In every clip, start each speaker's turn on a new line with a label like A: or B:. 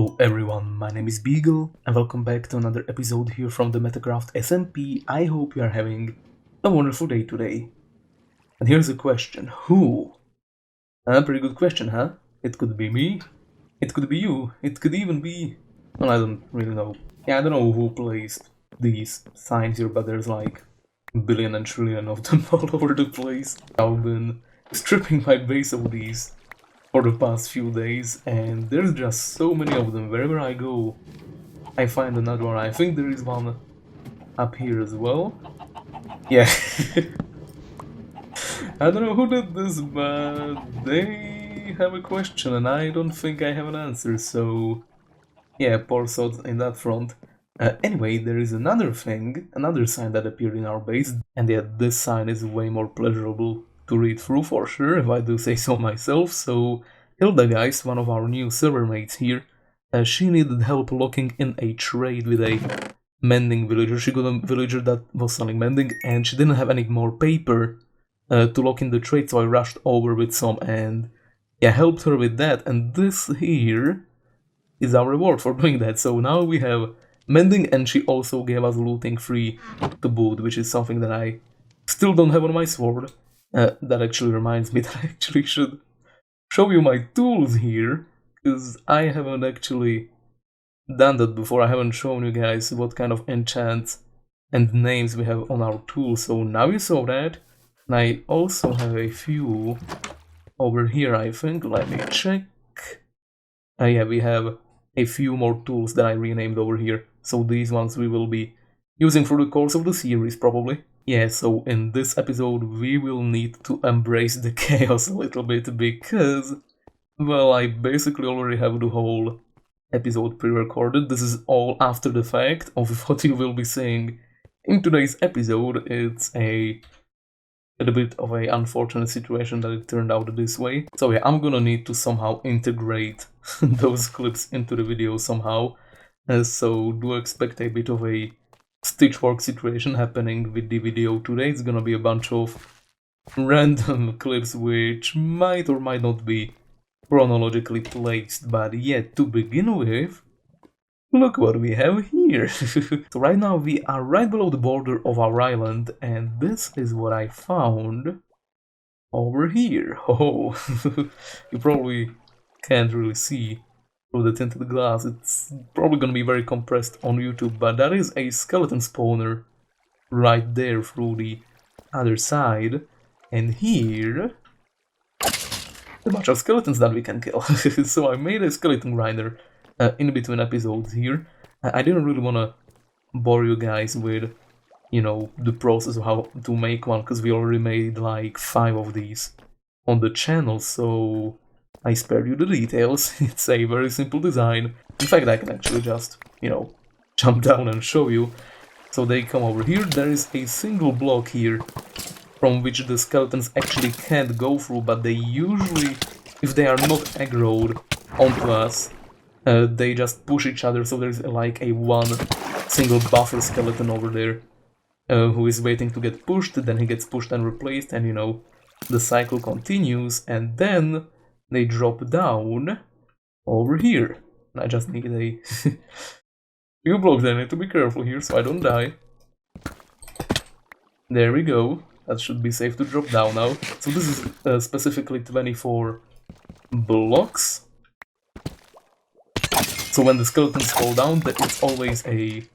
A: Hello everyone, my name is Bygl and welcome back to another episode here from the Metacraft SMP. I hope you are having a wonderful day today. And here's a question, who? A pretty good question, huh? It could be me, it could be you, it could even be... well, I don't really know. Yeah, I don't know who placed these signs here, but there's like a billion and trillion of them all over the place. I've been stripping my base of these for the past few days, and there's just so many of them. Wherever I go, I find another one. I think there is one up here as well. Yeah. I don't know who did this, but they have a question and I don't think I have an answer, so yeah, poor thoughts in that front. Anyway, there is another thing, another sign that appeared in our base, and yeah, this sign is way more pleasurable to read through for sure, if I do say so myself. So Hildageist, one of our new server mates here, she needed help locking in a trade with a mending villager. She got a villager that was selling mending and she didn't have any more paper to lock in the trade, so I rushed over with some and yeah, helped her with that, and this here is our reward for doing that. So now we have mending, and she also gave us looting free to boot, which is something that I still don't have on my sword. That actually reminds me that I actually should show you my tools here, because I haven't actually done that before. I haven't shown you guys what kind of enchants and names we have on our tools, so now you saw that. And I also have a few over here, I think. Let me check. Yeah, we have a few more tools that I renamed over here, so these ones we will be using through the course of the series probably. Yeah, so in this episode we will need to embrace the chaos a little bit, because, well, I basically already have the whole episode pre-recorded. This is all after the fact of what you will be seeing in today's episode. It's a little bit of an unfortunate situation that it turned out this way. So yeah, I'm gonna need to somehow integrate those clips into the video somehow. So do expect a bit of a stitchwork situation happening with the video today. It's gonna be a bunch of random clips which might or might not be chronologically placed, but yeah, to begin with, look what we have here. So right now we are right below the border of our island, and this is what I found over here. Oh, you probably can't really see through the tinted glass. It's probably gonna be very compressed on YouTube, but that is a skeleton spawner right there through the other side, and here a bunch of skeletons that we can kill. So I made a skeleton grinder in between episodes here. I didn't really want to bore you guys with, you know, the process of how to make one, because we already made like 5 of these on the channel, so I spared you the details. It's a very simple design. In fact, I can actually just, you know, jump down and show you. So they come over here. There is a single block here from which the skeletons actually can't go through, but they usually, if they are not aggroed onto us, they just push each other. So there's like a one single buffer skeleton over there who is waiting to get pushed, then he gets pushed and replaced, and you know, the cycle continues, and then they drop down over here. And I just need a few blocks. I need to be careful here so I don't die. There we go. That should be safe to drop down now. So this is specifically 24 blocks. So when the skeletons fall down, it's always a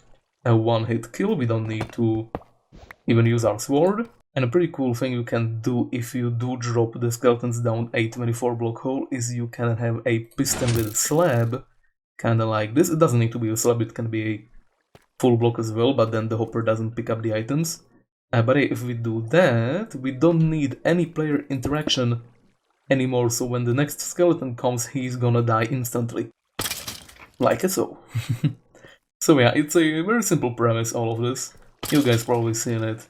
A: one-hit kill. We don't need to even use our sword. And a pretty cool thing you can do if you do drop the skeletons down a 24 block hole is you can have a piston with a slab, kinda like this. It doesn't need to be a slab, it can be a full block as well, but then the hopper doesn't pick up the items. But if we do that, we don't need any player interaction anymore, so when the next skeleton comes, he's gonna die instantly. Like so. So yeah, it's a very simple premise, all of this. You guys probably seen it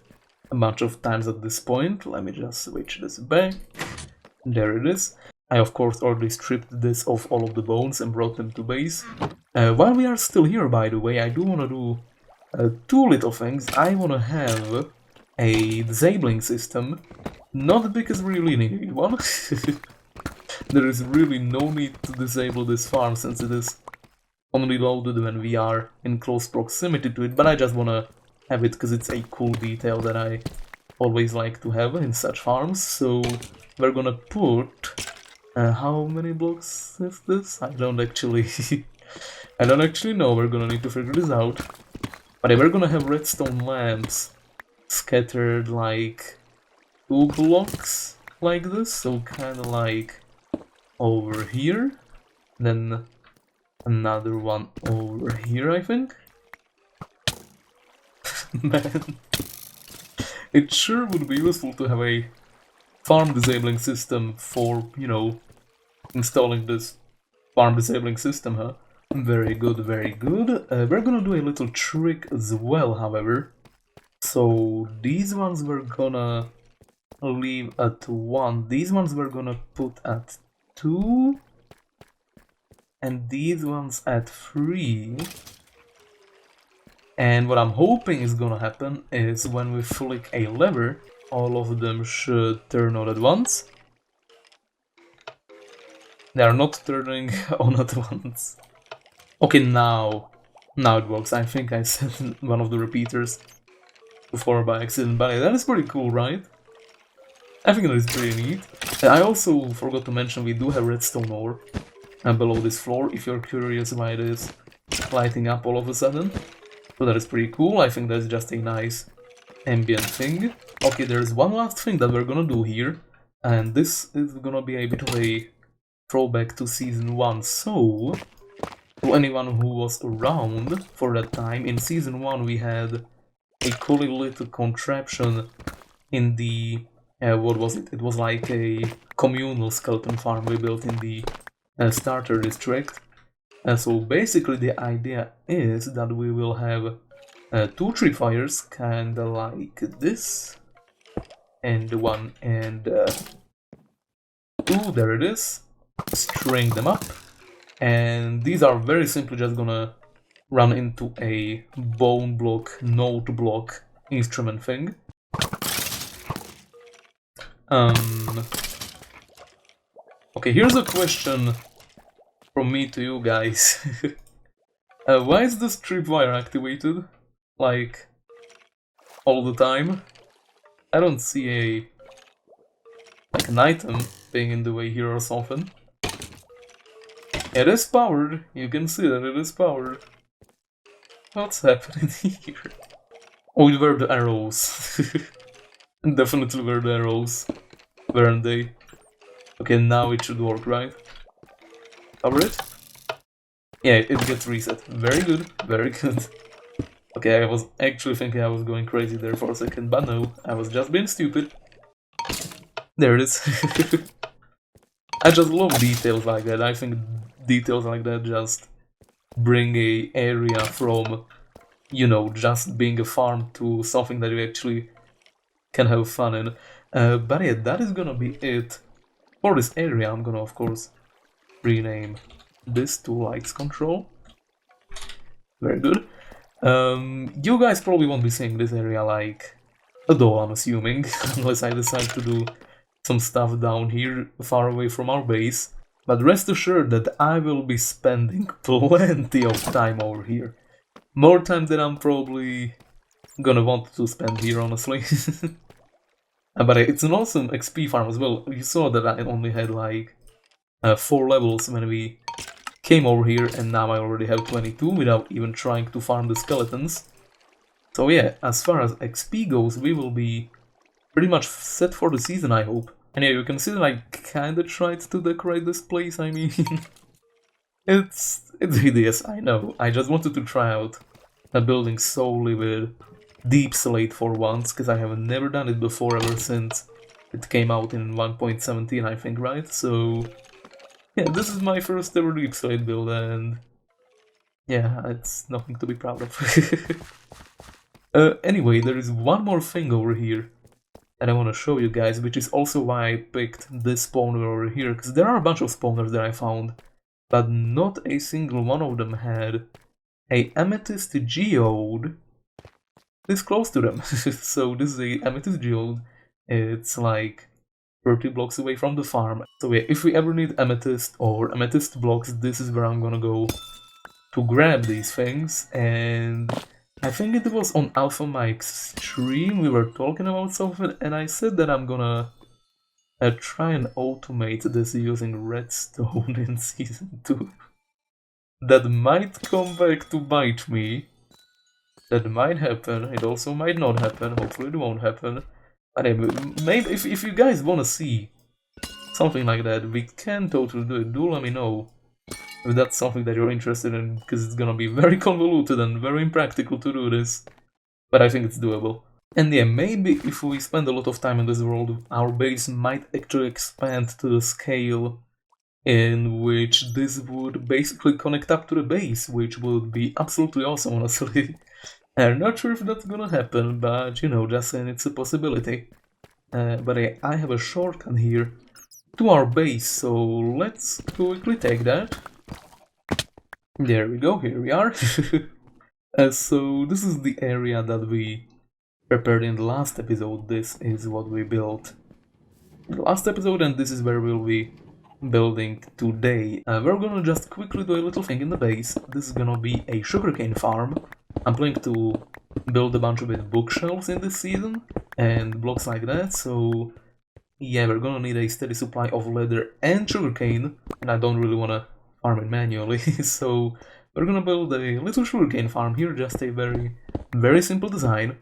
A: a bunch of times at this point. Let me just switch this back. There it is. I of course already stripped this of all of the bones and brought them to base. While we are still here, by the way, I do want to do 2 little things. I want to have a disabling system, not because we really need one. There is really no need to disable this farm since it is only loaded when we are in close proximity to it, but I just wanna have it because it's a cool detail that I always like to have in such farms. So we're gonna put how many blocks is this? I don't actually know. We're gonna need to figure this out. But yeah, we're gonna have redstone lamps scattered like 2 blocks like this, so kind of like over here, then another one over here, I think. Man, it sure would be useful to have a farm disabling system for, you know, installing this farm disabling system, huh? Very good, very good. We're gonna do a little trick as well, however. So these ones we're gonna leave at 1, these ones we're gonna put at 2, and these ones at 3. And what I'm hoping is gonna happen is when we flick a lever, all of them should turn on at once. They are not turning on at once. Okay, now it works. I think I said one of the repeaters before by accident, but that is pretty cool, right? I think that is pretty neat. I also forgot to mention we do have redstone ore below this floor, if you're curious why it is lighting up all of a sudden. So that is pretty cool. I think that's just a nice ambient thing. Okay, there's one last thing that we're gonna do here, and this is gonna be a bit of a throwback to Season 1. So, to anyone who was around for that time, in Season 1 we had a cool little contraption in the... what was it? It was like a communal skeleton farm we built in the starter district. So basically the idea is that we will have 2 tree fires, kinda like this, and 1 and 2, there it is, string them up, and these are very simply just gonna run into a bone block, note block instrument thing. Okay, here's a question from me to you guys. Why is this tripwire activated? Like, all the time? I don't see like an item being in the way here or something. It is powered, you can see that it is powered. What's happening here? Oh, it were the arrows. Definitely were the arrows, weren't they? Okay, now it should work, right? Cover it? Yeah, it gets reset. Very good, very good. Okay, I was actually thinking I was going crazy there for a second, but no, I was just being stupid. There it is. I just love details like that. I think details like that just bring a area from, you know, just being a farm to something that you actually can have fun in. But yeah, that is gonna be it for this area. I'm gonna, of course, rename this to Lights Control. Very good. You guys probably won't be seeing this area like at all, I'm assuming, unless I decide to do some stuff down here far away from our base. But rest assured that I will be spending plenty of time over here. More time than I'm probably gonna want to spend here, honestly. But it's an awesome XP farm as well. You saw that I only had like 4 levels when we came over here, and now I already have 22 without even trying to farm the skeletons. So yeah, as far as XP goes, we will be pretty much set for the season, I hope. And yeah, you can see that I kinda tried to decorate this place, I mean... it's hideous, I know. I just wanted to try out a building solely with deep slate for once, because I have never done it before ever since it came out in 1.17, I think, right? So... yeah, this is my first ever deep slate build, and yeah, it's nothing to be proud of. Anyway, there is one more thing over here that I want to show you guys, which is also why I picked this spawner over here, because there are a bunch of spawners that I found, but not a single one of them had a amethyst geode this close to them. So this is a amethyst geode, it's like 30 blocks away from the farm. So yeah, if we ever need amethyst or amethyst blocks, this is where I'm gonna go to grab these things, and I think it was on Alpha Mike's stream we were talking about something, and I said that I'm gonna try and automate this using redstone in Season 2. That might come back to bite me. That might happen, it also might not happen, hopefully it won't happen. But maybe if you guys wanna see something like that, we can totally do it. Do let me know if that's something that you're interested in, because it's gonna be very convoluted and very impractical to do this. But I think it's doable. And yeah, maybe if we spend a lot of time in this world, our base might actually expand to the scale in which this would basically connect up to the base, which would be absolutely awesome, honestly. I'm not sure if that's gonna happen, but you know, just saying it's a possibility. But I have a shortcut here to our base, so let's quickly take that. There we go, here we are. So this is the area that we prepared in the last episode. This is what we built in the last episode, and this is where we'll be building today. We're gonna just quickly do a little thing in the base. This is gonna be a sugarcane farm. I'm planning to build a bunch of bookshelves in this season and blocks like that, so yeah, we're gonna need a steady supply of leather and sugarcane, and I don't really wanna farm it manually, so we're gonna build a little sugarcane farm here, just a very simple design.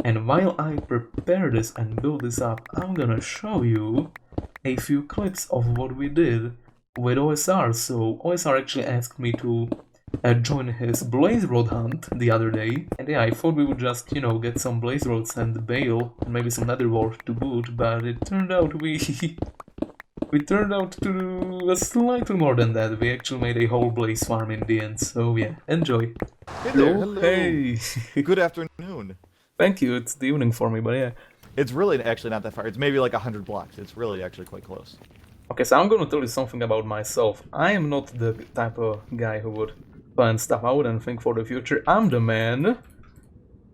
A: And while I prepare this and build this up, I'm gonna show you a few clips of what we did with OSR. So OSR actually asked me to join his blaze rod hunt the other day, and yeah, I thought we would just, you know, get some blaze rods and Bygl and maybe some nether wart to boot, but it turned out we turned out to do slightly more than that. We actually made a whole blaze farm in the end, so yeah, enjoy.
B: Hey there, hello.
A: Hey!
B: Good afternoon.
A: Thank you, it's the evening for me, but yeah.
B: It's really actually not that far. It's maybe like 100 blocks. It's really actually quite close.
A: Okay, so I'm gonna tell you something about myself. I am not the type of guy who would plan stuff out and think for the future. I'm the man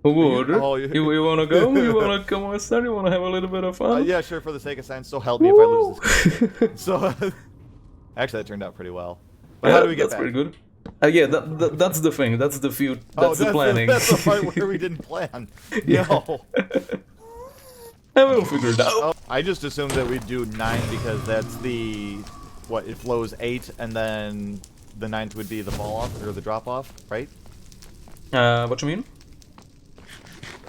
A: who would.
B: Oh,
A: you wanna go? You wanna come on, son? You wanna have a little bit of fun?
B: Yeah, sure, for the sake of science. So help me if I lose this game. So, actually, that turned out pretty well. But how do we get
A: that's
B: back?
A: Pretty good. Yeah, that's the thing. That's the the planning.
B: That's the part where we didn't plan.
A: Yeah.
B: No.
A: And we'll figure it out.
B: Oh, I just assumed that we'd do 9 because that's the... What, it flows 8 and then the 9th would be the fall off, or the drop off, right?
A: What you mean?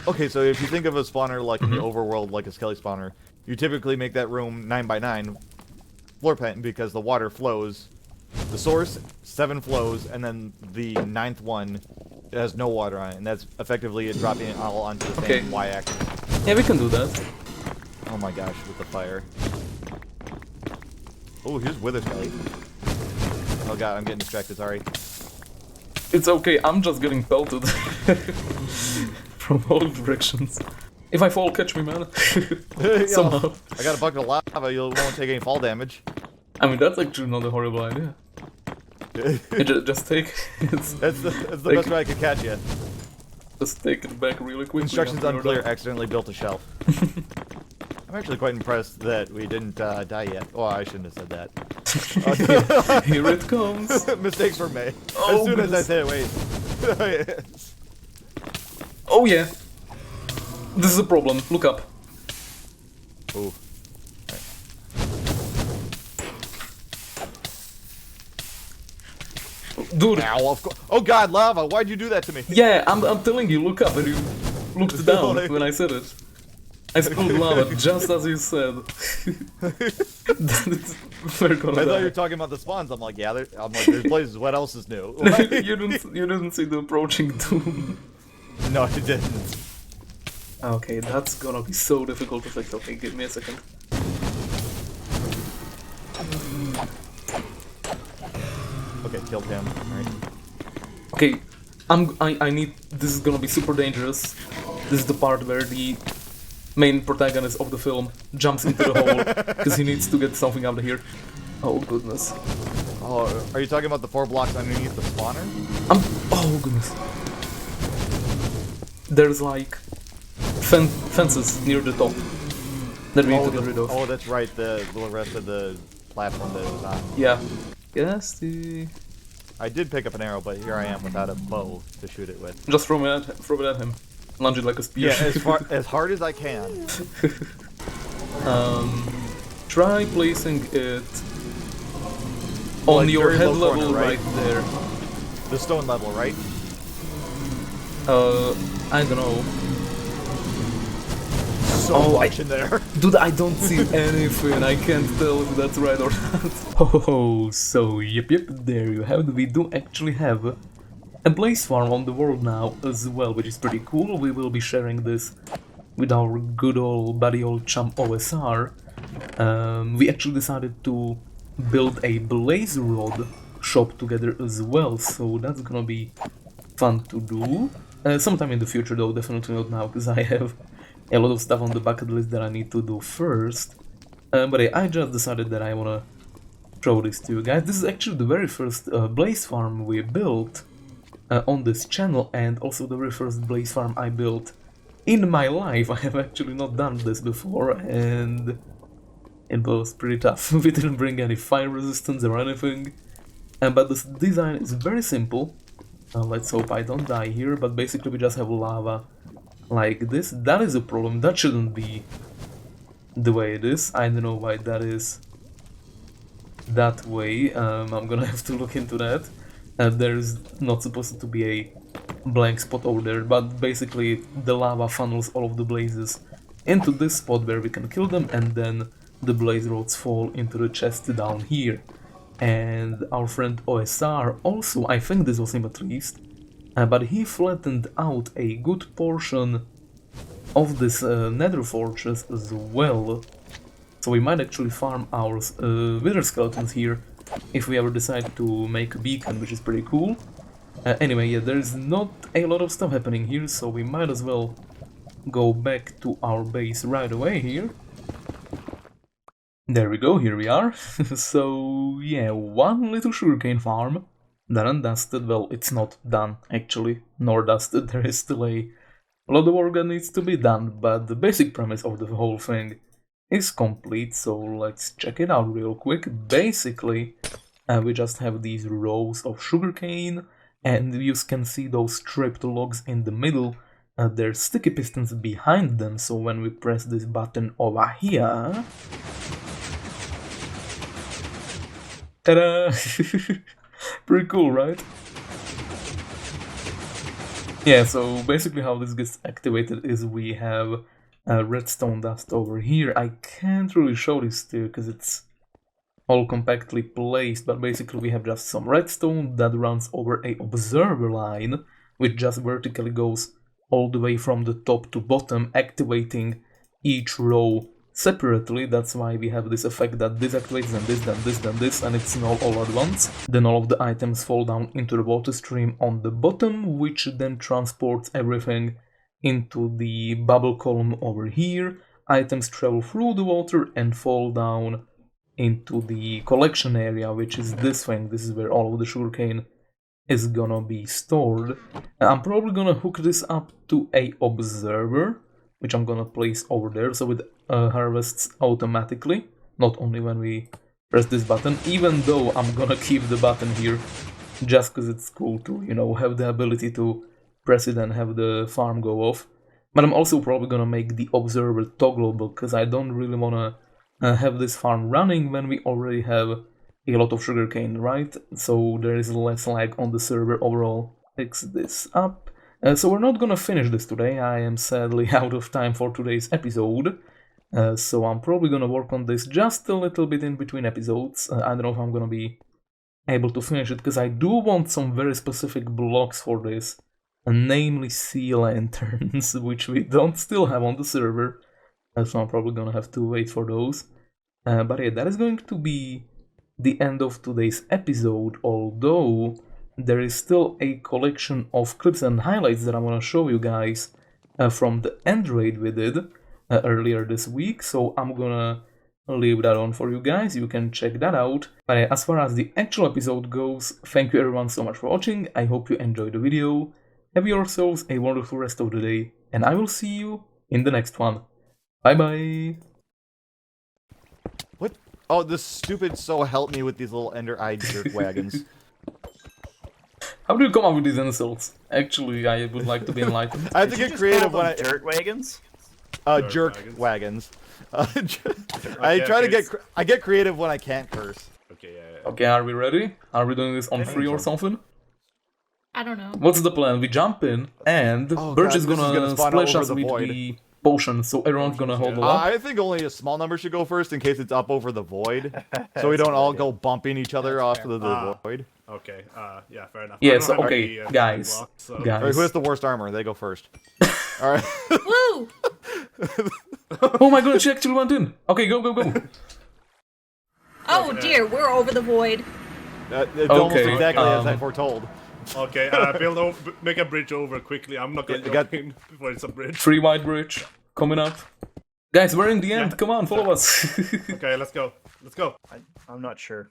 B: Okay, so if you think of a spawner like in the overworld, like a skelly spawner, you typically make that room 9 by 9 floor plan because the water flows. The source, 7 flows, and then the 9th one has no water on it, and that's effectively it dropping it all onto the same y-axis.
A: Yeah, we can do that.
B: Oh my gosh, with the fire. Oh, here's Wither Skelly. Oh god, I'm getting distracted, sorry.
A: It's okay, I'm just getting pelted from all directions. If I fall, catch me, man. Somehow.
B: I got a bucket of lava, you won't take any fall damage.
A: I mean, that's actually not a horrible idea. Just take it.
B: That's the best way I could catch you.
A: Just take it back really quickly.
B: Instructions unclear, accidentally built a shelf. I'm actually quite impressed that we didn't die yet. Oh, I shouldn't have said that.
A: Here it comes.
B: Mistakes were made.
A: Oh,
B: as soon as I said wait.
A: Oh yeah. This is a problem. Look up.
B: Ooh.
A: Dude.
B: Ow, of course. Oh god, lava! Why'd you do that to me?
A: Yeah, I'm telling you, look up, and you looked down when I said it. I spilled lava just as you said.
B: I thought you were talking about the spawns. I'm like, yeah, there's places. What else is new?
A: you didn't see the approaching doom.
B: No, I didn't.
A: Okay, that's gonna be so difficult to fix. Okay, give me a second.
B: Okay, killed him. Alright.
A: Okay, I need. This is gonna be super dangerous. This is the part where the main protagonist of the film jumps into the hole because he needs to get something out of here. Oh goodness.
B: Oh, are you talking about the 4 blocks underneath the spawner?
A: Oh goodness. There's like fences near the top that we need to get rid of.
B: Oh, that's right. The rest of the platform that it was on.
A: Yeah. Yes, the...
B: I did pick up an arrow, but here I am without a bow to shoot it with.
A: Just throw it at him. Lunge it like a spear.
B: Yeah, as hard as I can.
A: Try placing it on
B: Like
A: your
B: very
A: head
B: low
A: level
B: corner, right?
A: there.
B: The stone level, right?
A: I don't know.
B: So much in there.
A: Dude, I don't see anything. I can't tell if that's right or not. Oh, so yep, there you have it. We do actually have a blaze farm on the world now as well, which is pretty cool. We will be sharing this with our good old buddy old chum OSR. We actually decided to build a blaze rod shop together as well, so that's gonna be fun to do. Sometime in the future though, definitely not now, because I have a lot of stuff on the bucket list that I need to do first. But yeah, I just decided that I wanna show this to you guys. This is actually the very first blaze farm we built on this channel, and also the very first blaze farm I built in my life. I have actually not done this before, and it was pretty tough. We didn't bring any fire resistance or anything, but this design is very simple. Let's hope I don't die here, but basically we just have lava like this. That is a problem. That shouldn't be the way it is. I don't know why that is that way. I'm gonna have to look into that. There's not supposed to be a blank spot over there, but basically the lava funnels all of the blazes into this spot where we can kill them, and then the blaze rods fall into the chest down here. And our friend OSR also, I think this was him at least, but he flattened out a good portion of this nether fortress as well. So we might actually farm our wither skeletons here if we ever decide to make a beacon, which is pretty cool. Anyway, yeah, there's not a lot of stuff happening here, so we might as well go back to our base right away here. There we go, here we are. So yeah, one little sugarcane farm, done and dusted. Well, it's not done actually, nor dusted. There is still a lot of work that needs to be done, but the basic premise of the whole thing is complete, so let's check it out real quick. Basically, we just have these rows of sugarcane, and you can see those stripped logs in the middle. There's sticky pistons behind them, so when we press this button over here... Ta-da! Pretty cool, right? Yeah, so basically how this gets activated is we have redstone dust over here. I can't really show this to you because it's all compactly placed, but basically we have just some redstone that runs over a observer line, which just vertically goes all the way from the top to bottom, activating each row separately. That's why we have this effect that this activates, then this, then this, then this, and it's not all at once. Then all of the items fall down into the water stream on the bottom, which then transports everything into the bubble column over here. Items travel through the water and fall down into the collection area, which is this thing. This is where all of the sugarcane is gonna be stored. I'm probably gonna hook this up to a observer, which I'm gonna place over there, so it harvests automatically, not only when we press this button, even though I'm gonna keep the button here just because it's cool to, you know, have the ability to press it and have the farm go off. But I'm also probably gonna make the observer toggleable, because I don't really wanna have this farm running when we already have a lot of sugarcane, right? So there is less lag on the server overall. Fix this up. So we're not gonna finish this today. I am sadly out of time for today's episode. So I'm probably gonna work on this just a little bit in between episodes. I don't know if I'm gonna be able to finish it, because I do want some very specific blocks for this, namely sea lanterns, which we don't still have on the server. So I'm probably gonna have to wait for those. But yeah, that is going to be the end of today's episode, although there is still a collection of clips and highlights that I want to show you guys from the end raid we did earlier this week, so I'm gonna leave that on for you guys. You can check that out. But as far as the actual episode goes, thank you everyone so much for watching. I hope you enjoyed the video. Have yourselves a wonderful rest of the day, and I will see you in the next one. Bye bye!
B: What? Oh, this stupid so help me with these little ender-eyed jerk wagons.
A: How do you come up with these insults? Actually, I would like to be enlightened.
B: I have to get creative when I
C: dirt wagons.
B: jerk
D: wagons.
B: wagons.
D: Okay,
B: I get creative when I can't curse.
D: Okay,
A: Okay, are we ready? Are we doing this on free or something?
E: I don't know.
A: What's the plan? We jump in, and Birch
B: God,
A: is
B: this is
A: gonna
B: gonna spawn
A: splash
B: over
A: us
B: the
A: with
B: void.
A: the potion, so everyone's gonna hold the up.
B: I think only a small number should go first in case it's up over the void, so we don't all go bumping each other off to the void.
D: okay. Yeah, fair enough.
A: Yeah,
D: I don't
A: so,
D: have
A: okay,
D: any,
A: guys,
D: blocks, so-
B: All right,
A: guys.
B: who has the worst armor? They go first. All right.
E: Woo!
A: Oh my god, she actually went in! Okay, go, go, go!
E: Oh dear, we're over the void.
B: It's almost
A: Okay,
B: exactly as I foretold.
D: Okay, make a bridge over quickly. I'm not gonna
B: Yeah,
D: jump in before it's a bridge.
A: 3 white bridge, coming up. Guys, we're in the end, come on, follow us!
D: Okay, let's go. Let's go.
C: I'm not sure.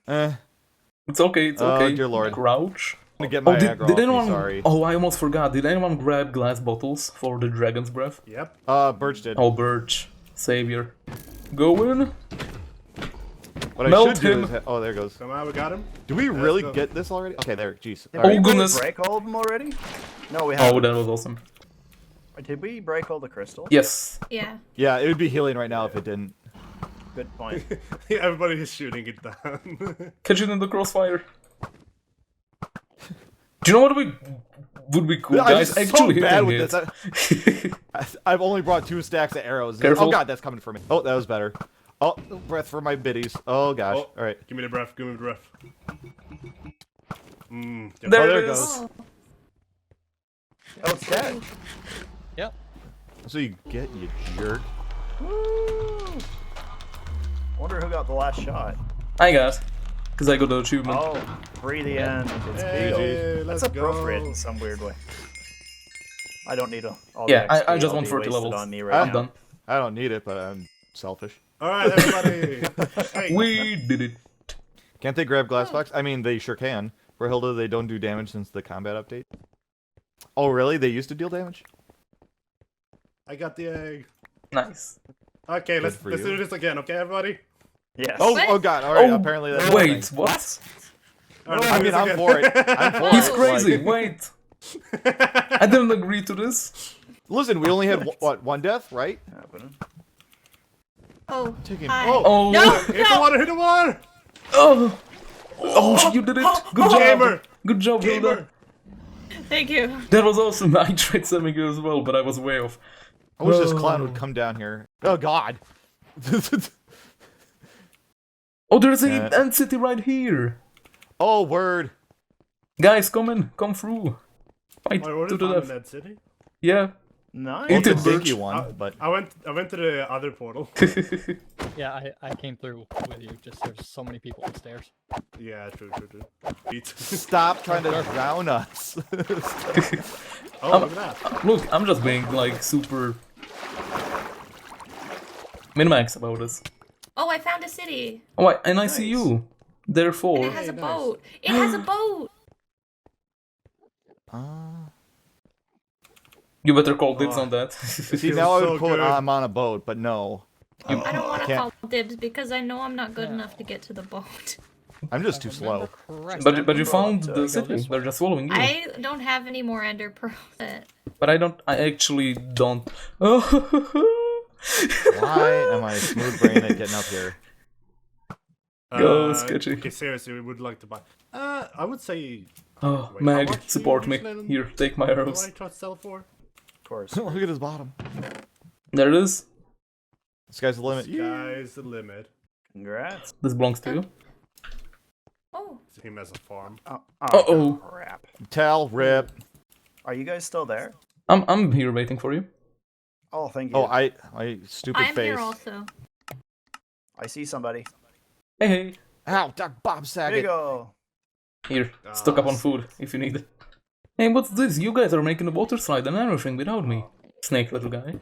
A: It's okay, it's
B: Oh,
A: okay.
B: dear lord.
A: Crouch.
B: I'm gonna get my aggro off me,
A: anyone...
B: sorry.
A: Oh, I almost forgot. Did anyone grab glass bottles for the dragon's breath?
D: Yep.
B: Birch did.
A: Oh, Birch. Savior. Go in.
B: What I
A: melt
B: should do
A: him.
B: is... Oh, there it goes.
D: Come on, we got him.
B: Do we really
D: go.
B: get this already? Okay, there. Jeez.
C: Did
B: All right.
C: we
A: goodness.
C: break all of them already? No, we
A: Oh,
C: haven't.
A: that was awesome.
C: Did we break all the crystals?
A: Yes.
E: Yeah.
B: Yeah, it would be healing right now if it didn't.
C: Good point.
D: Everybody is shooting it down.
A: Catch it in the crossfire. Do you know what would be cool,
B: I'm
A: guys?
B: so
A: Actually
B: bad
A: hitting
B: with
A: it.
B: this. I've only brought 2 stacks of arrows.
A: Careful.
B: Oh god, that's coming for me. Oh, that was better. Oh, breath for my biddies. Oh gosh.
D: Oh.
B: All right.
D: Give me the breath. Give me the breath.
A: There
B: Oh, there
A: it
B: it
A: is.
B: goes.
E: Oh.
C: Oh, it's dead.
B: So you get, you jerk.
C: Woo! Wonder who got the last shot.
A: I got. Because I got the achievement.
C: Oh, free the end. It's
D: Hey,
C: Bygl.
D: let's
C: That's appropriate
D: go.
C: in some weird way. I don't need all
A: Yeah,
C: the XP.
A: I just
C: I'll
A: want
C: be
A: 40
C: wasted
A: levels.
C: on me right
A: I'm
C: now.
A: done.
B: I don't need it, but I'm selfish.
D: All right, everybody. Hey.
A: We did it.
B: Can't they grab glass box? I mean, they sure can. For Hilda, they don't do damage since the combat update. Oh, really? They used to deal damage?
D: I got the egg.
A: Nice.
D: Okay, let's
B: for
D: do
B: you.
D: this again. Okay, everybody.
C: Yes.
B: Oh,
E: What?
B: oh god. All right.
A: Oh,
B: Apparently that's
A: wait,
B: nothing.
A: what?
D: All right,
B: I
D: let's do
B: mean,
D: this
B: I'm
D: again.
B: for it. I'm for
A: He's
B: it.
A: crazy,
B: Like,
A: wait. I didn't agree to this.
B: listen, we only had what 1 death, right?
C: Happening.
E: Oh.
B: Taking-
E: Hi.
A: Oh,
E: No!
D: Hit the water! Hit the water!
A: oh, oh, you did it. Good job.
D: Gamer!
A: Good job, Hilda.
D: Gamer!
E: Thank you.
A: That was awesome. I tried sending you as well, but I was way off.
B: I wish this clown would come down here. Oh god.
A: Oh, there's a
B: Yeah.
A: end city right here.
B: Oh word.
A: Guys, come in. Come through. Fight
D: I already
A: to the
D: found
A: left.
D: that city.
A: Yeah.
C: Nice.
A: You
B: It's a
A: did,
B: dinky
A: Birch.
B: one, but
D: I went to the other portal.
F: Yeah, I came through with you. Just there's so many people upstairs.
D: Yeah, true. Beat.
B: stop trying to drown us.
D: Oh, look at that.
A: Look, I'm just being like super min-max about this.
E: Oh, I found a city.
A: Oh, and I see
C: Nice.
A: you.
E: And
A: Therefore,
E: it has a
D: nice.
E: boat. It has a boat.
A: you better call dibs on that.
B: See,
D: Feels
B: now I
D: so
B: would put
D: good.
B: I'm on a boat, but no.
E: I don't want to
B: can't-
E: call dibs because I know I'm not good enough to get to the boat.
B: I'm just too slow.
F: Correct.
A: But you found
C: Go
A: the
C: this
A: city. They're just following you.
E: I don't have any more ender pearls.
A: But I actually don't. Oh,
B: Why am I smooth brained at getting up here?
A: Go, sketchy.
D: Okay, seriously, we would like to buy. I would say.
A: oh
D: Wait, how
A: Mag,
D: much do
A: support
D: you
A: me.
D: usually-
A: Here, take my
D: What do
A: arrows.
D: I try to sell for?
C: Of course.
B: Look at his bottom.
A: There it is.
B: Sky's the limit.
D: Sky's the limit.
C: Congrats.
A: This belongs to you.
E: Oh,
D: Him as a farm.
C: Oh,
A: Uh-oh.
C: crap.
B: Tell, rip.
C: Are you guys still there?
A: I'm here waiting for you.
C: Oh, thank you.
B: Oh, I stupid
E: I'm
B: face.
E: here also.
C: I see somebody.
A: Hey, hey.
B: Ow, Doc Bob Saget.
C: Bygl.
A: Here, stock up on food if you need it. Hey, what's this? You guys are making the water slide and everything without me. Snake little guy.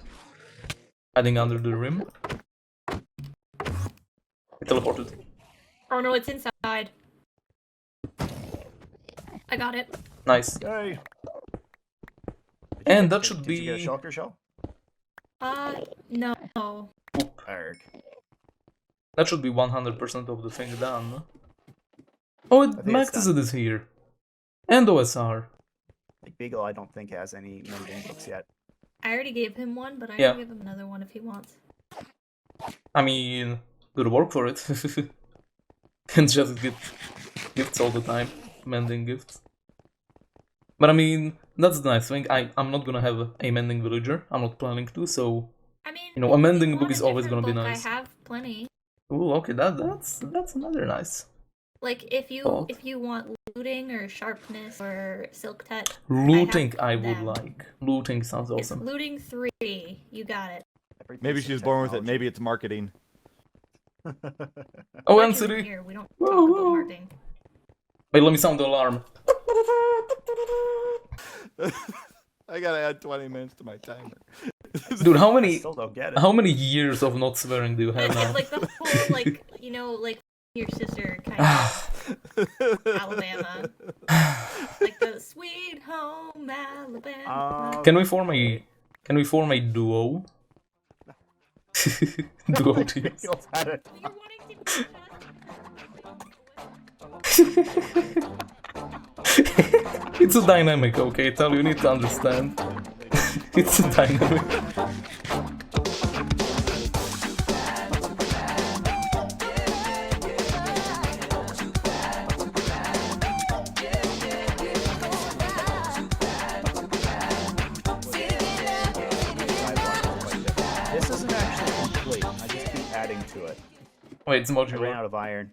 A: Hiding under the rim. He teleported.
E: Oh no, it's inside. I got it.
A: Nice.
C: Yay.
A: And that should
C: Did you get a
A: be...
C: shulker shell?
E: No.
C: Arg.
A: That should be 100% of the thing done. No? Oh,
C: think it's
A: Max is here. And OSR.
C: Like Bygl, I don't think has any mending books yet.
E: I already gave him one, but I
A: Yeah.
E: can give him another one if he wants.
A: I mean, good work for it. Can't just get gifts all the time, mending gifts. But I mean, that's the nice thing. I'm not gonna have a mending villager. I'm not planning to, so
E: I mean,
A: you know, a
E: if
A: mending
E: you
A: book
E: want
A: is
E: a
A: always
E: different
A: gonna be
E: book,
A: nice.
E: I have plenty.
A: Ooh, okay, that's another nice.
E: Like if you
A: Oh.
E: want looting or sharpness or silk touch,
A: Looting I would
E: them.
A: like. Looting sounds
E: It's
A: awesome.
E: looting 3. You got it.
C: Every
B: Maybe
C: piece
B: she
C: of
B: was born with it.
C: technology.
B: Maybe it's marketing.
A: Oh,
E: Marketing's in
A: NCD!
E: here. We don't
A: Woo,
E: talk about
A: woo.
E: marketing.
A: Wait, let me sound the alarm.
B: I gotta add 20 minutes to my timer.
A: Dude, how
C: I
A: many
C: still don't get it.
A: how many years of not swearing do you have now?
E: Like the whole, like, you know, like your sister kind of Alabama. Like the sweet home Alabama.
A: Can we form a duo? Duo teams.
C: Bygl had it.
E: You're wanting to
A: It's a dynamic, okay? Tal, you need to understand. It's a dynamic.
C: This isn't actually complete. I just keep adding to it.
A: Wait, it's
C: I ran
A: modular.
C: out of iron.